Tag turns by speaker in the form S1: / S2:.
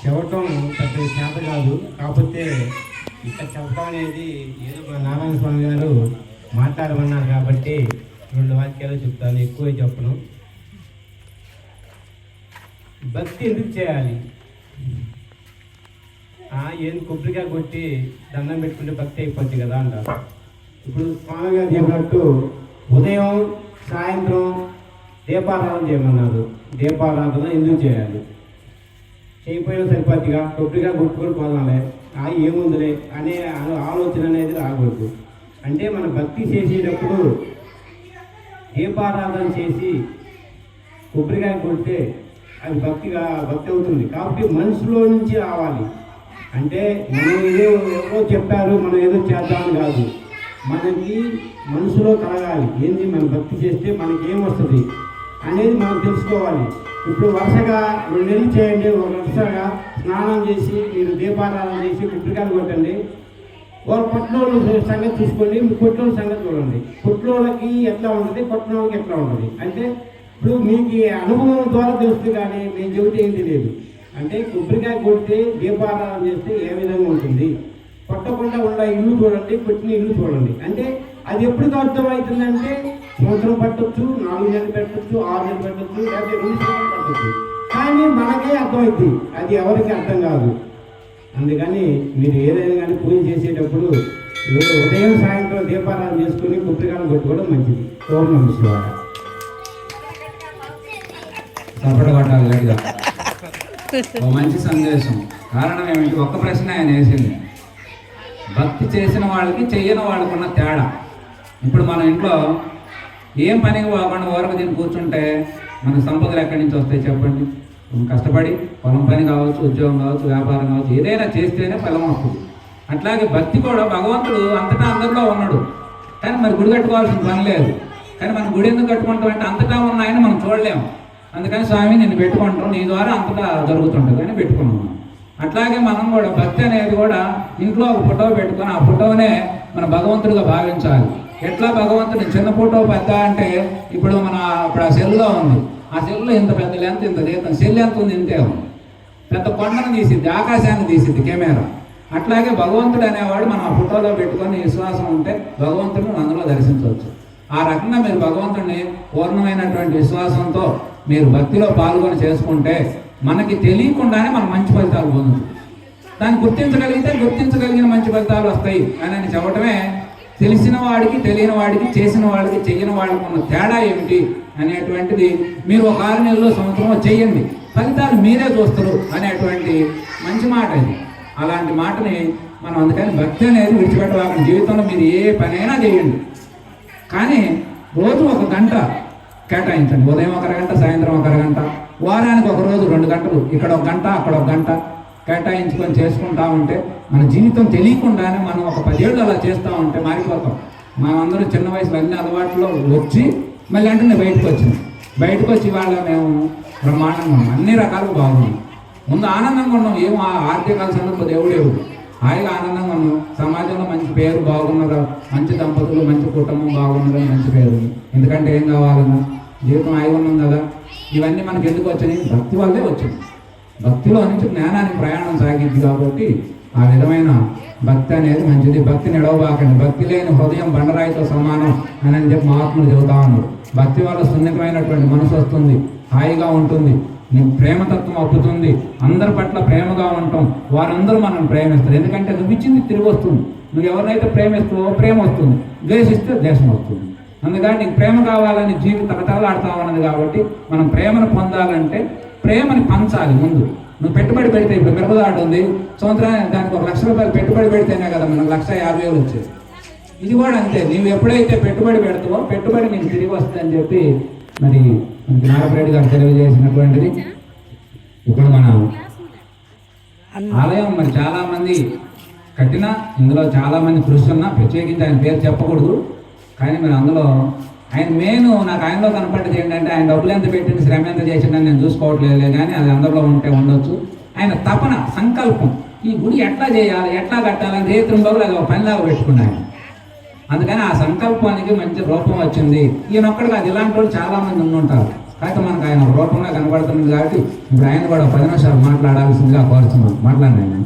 S1: చెప్పటం పెద్ద చేత కాదు. కాకపోతే ఇక్కడ చెప్పడం అనేది ఏదో మా నారాయణ స్వామి గారు మాట్లాడమన్నారు కాబట్టి 2 వాక్యాలు చెప్తాను, ఎక్కువ చెప్పను. భక్తి ఎందుకు చేయాలి? ఏం కొబ్బరికాయ కొట్టి దండం పెట్టుకుంటే భక్తి అయిపోద్ది కదా అంటారు. ఇప్పుడు స్వామి గారు చెప్పినట్టు ఉదయం సాయంత్రం దీపారాధన చేయమన్నారు. దీపారాధన ఎందుకు చేయాలి? చేయకపోయినా సరిపోద్దిగా, కొబ్బరికాయ కొట్టుకొని పోదాలే, ఏముందిలే అనే ఆలోచన అనేది రాకూడదు. అంటే మన భక్తి చేసేటప్పుడు దీపారాధన చేసి కొబ్బరికాయ కొడితే అది భక్తి అవుతుంది. కాబట్టి మనసులో నుంచి రావాలి. అంటే మనం ఏదో చెప్పారు, మనం ఏదో చేద్దామని కాదు, మనకి మనసులో కలగాలి. ఏంది మన భక్తి చేస్తే మనకి ఏమొస్తుంది అనేది మనం తెలుసుకోవాలి. ఇప్పుడు వరుసగా 2 నెలలు చేయండి, వరుసగా స్నానం చేసి మీరు దీపారాధన చేసి కొబ్బరికాయలు కొట్టండి. వాళ్ళ పొట్లోళ్ళ సంగతి చూసుకోండి, కొట్లోళ్ళ సంగతి చూడండి. కొట్లోళ్ళకి ఎట్లా ఉంటుంది, కొట్టినోళ్ళకి ఎట్లా ఉంటుంది అంటే ఇప్పుడు మీకు అనుభవం ద్వారా తెలుస్తుంది, కానీ నేను చెబితే ఏం తెలియదు. అంటే కొబ్బరికాయ కొడితే దీపారాధన చేస్తే ఏ విధంగా ఉంటుంది, కొట్టకుండా ఉన్న ఇల్లు చూడండి, కొట్టిన ఇల్లు చూడండి. అంటే అది ఎప్పుడు అర్థమవుతుందంటే సంవత్సరం పట్టొచ్చు, 4 నెలలు పెట్టచ్చు, 6 నెలలు పెట్టచ్చు, లేకపోతే 2 సంవత్సరాలు పట్టచ్చు. కానీ మనకే అర్థమవుతుంది, అది ఎవరికి అర్థం కాదు. అందుకని మీరు ఏదైనా కానీ పూజ చేసేటప్పుడు ఉదయం సాయంత్రం దీపారాధన చేసుకుని కొబ్బరికాయలు కొట్టుకోవడం మంచిది. ఓం నమః శివాయ.
S2: తప్పడబట్టాలి గట్టిగా. ఓ మంచి సందేశం. కారణం ఏమిటి? ఒక్క ప్రశ్న ఆయన వేసింది, భక్తి చేసిన వాళ్ళకి చెయ్యని వాళ్ళకు ఉన్న తేడా. ఇప్పుడు మన ఇంట్లో ఏం పనికి పోకుండా ఊరకు దీన్ని కూర్చుంటే మనకు సంపదలు ఎక్కడి నుంచి వస్తాయి చెప్పండి? కష్టపడి పొలం పని కావచ్చు, ఉద్యోగం కావచ్చు, వ్యాపారం కావచ్చు, ఏదైనా చేస్తేనే ఫలం వస్తుంది. అట్లాగే భక్తి కూడా భగవంతుడు అంతటా అందరిలో ఉన్నాడు, కానీ మరి గుడి కట్టుకోవాల్సిన పని లేదు. కానీ మనం గుడి ఎందుకు కట్టుకుంటాం అంటే అంతటా ఉన్నాయని మనం చూడలేము. అందుకని స్వామి నేను పెట్టుకుంటాం, నీ ద్వారా అంతటా జరుగుతుంటుంది అని పెట్టుకున్నాం. అట్లాగే మనం కూడా భక్తి అనేది కూడా ఇంట్లో ఒక ఫోటో పెట్టుకొని ఆ ఫోటోనే మన భగవంతుడిగా భావించాలి. ఎట్లా భగవంతుడు చిన్న ఫోటో పెద్ద అంటే ఇప్పుడు ఆ సెల్లో ఉంది, ఆ సెల్లో ఇంత పెద్ద లెంత్, ఇంత దీతం, సెల్ ఎంత ఉంది ఇంతే ఉంది. పెద్ద కొండను తీసిద్ది, ఆకాశాన్ని తీసిద్ది కెమెరా. అట్లాగే భగవంతుడు అనేవాడు మనం ఆ ఫోటోలో పెట్టుకొని విశ్వాసం ఉంటే భగవంతుడిని అందులో దర్శించవచ్చు. ఆ రకంగా మీరు భగవంతుడిని పూర్ణమైనటువంటి విశ్వాసంతో మీరు భక్తిలో పాల్గొని చేసుకుంటే మనకి తెలియకుండానే మనం మంచి ఫలితాలు పొందుతాం. దాన్ని గుర్తించగలిగిన మంచి ఫలితాలు వస్తాయి అని చెప్పడమే తెలిసిన వాడికి, తెలియని వాడికి, చేసిన వాడికి, చెయ్యని వాడికి ఉన్న తేడా ఏమిటి అనేటువంటిది మీరు ఒక 6 నెలల్లో సంవత్సరంలో చెయ్యండి, ఫలితాలు మీరే చూస్తారు అనేటువంటి మంచి మాట ఇది. అలాంటి మాటని మనం అందుకని భక్తి అనేది విడిచిపెట్టవాలని, జీవితంలో మీరు ఏ పనైనా చేయండి, కానీ రోజు 1 గంట కేటాయించండి. ఉదయం 1 గంట, సాయంత్రం 1 గంట, వారానికి ఒక రోజు 2 గంటలు, ఇక్కడ 1 గంట, అక్కడ 1 గంట కేటాయించుకొని చేసుకుంటా ఉంటే మన జీవితం తెలియకుండానే మనం ఒక 10 ఏళ్ళు అలా చేస్తూ ఉంటే మారిపోతాం. మనమందరం చిన్న వయసులో అన్ని అలవాట్లో వచ్చి మళ్ళీ అంటే బయటకు వచ్చి వాళ్ళ మేము బ్రహ్మాండంగా ఉన్నాం, అన్ని రకాలుగా బాగున్నాం. ముందు ఆనందంగా ఉన్నాం, ఏమో ఆర్థిక సందర్భం దేవుడు హాయిగా ఆనందంగా ఉన్నాం. సమాజంలో మంచి పేరు, బాగున్నారు, మంచి దంపతులు, మంచి కుటుంబం బాగున్నారు, మంచి పేరు. ఎందుకంటే ఏం కావాలన్నా జీవితం హాయిగా ఉన్నాం కదా. ఇవన్నీ మనకి ఎందుకు వచ్చినాయి? భక్తి వల్లే వచ్చింది. భక్తిలో నుంచి జ్ఞానానికి ప్రయాణం సాగింది కాబట్టి ఆ విధమైన భక్తి అనేది మంచిది. భక్తిని ఎడవబాకండి. భక్తి లేని హృదయం బండరాయితో సమానం అని చెప్పి మహాత్ములు చెబుతా ఉన్నారు. భక్తి వల్ల సున్నితమైనటువంటి మనసు వస్తుంది, హాయిగా ఉంటుంది, నీ ప్రేమతత్వం అప్పుతుంది, అందరి పట్ల ప్రేమగా ఉంటాం, వారందరూ మనం ప్రేమిస్తారు. ఎందుకంటే నువ్వు ఇచ్చింది తిరిగి వస్తుంది. నువ్వు ఎవరినైతే ప్రేమిస్తావో ప్రేమ వస్తుంది, ద్వేషిస్తే దేశం వస్తుంది. అందుకని నీకు ప్రేమ కావాలని జీవితం తగతగలాడుతావు అన్నది. కాబట్టి మనం ప్రేమను పొందాలంటే ప్రేమని పంచాలి. ముందు నువ్వు పెట్టుబడి పెడితే, ఇప్పుడు మిరపదాడు ఉంది, సంవత్సరానికి దానికి 1 లక్ష రూపాయలు పెట్టుబడి పెడితేనే కదా మనకు 1,50,000 వచ్చేది. ఇది కూడా అంతే, నీవు ఎప్పుడైతే పెట్టుబడి పెడతావో పెట్టుబడి నీకు తిరిగి వస్తుందని చెప్పి మరి మనకి నాగపరెడ్డి గారు తెలియజేసినటువంటిది. ఇప్పుడు మన ఆలయం మరి చాలా మంది కట్టినా, ఇందులో చాలా మంది కృషి ఉన్నా, ప్రత్యేకించి ఆయన పేరు చెప్పకూడదు, కానీ మరి అందులో ఆయన మెయిన్ నాకు ఆయనలో కనపడ్డది ఏంటంటే ఆయన డబ్బులు ఎంత పెట్టింది, శ్రమ ఎంత చేసిందని నేను చూసుకోవట్లేదు, కానీ అది అందరిలో ఉంటే ఉండొచ్చు. ఆయన తపన, సంకల్పం, ఈ గుడి ఎట్లా చేయాలి, ఎట్లా కట్టాలని రేత్రం బాబులు అది ఒక పనిలాగా పెట్టుకున్నాను. అందుకని ఆ సంకల్పానికి మంచి రూపం వచ్చింది. ఈయనొక్కడికి అది ఇలాంటి వాళ్ళు చాలా మంది ఉండుంటారు. కాకపోతే మనకు ఆయన రూపంగా కనబడుతుంది కాబట్టి ఇప్పుడు ఆయన కూడా 10 నిమిషాలు మాట్లాడాల్సిందిగా కోరుతున్నాం. మాట్లాడిన ఆయన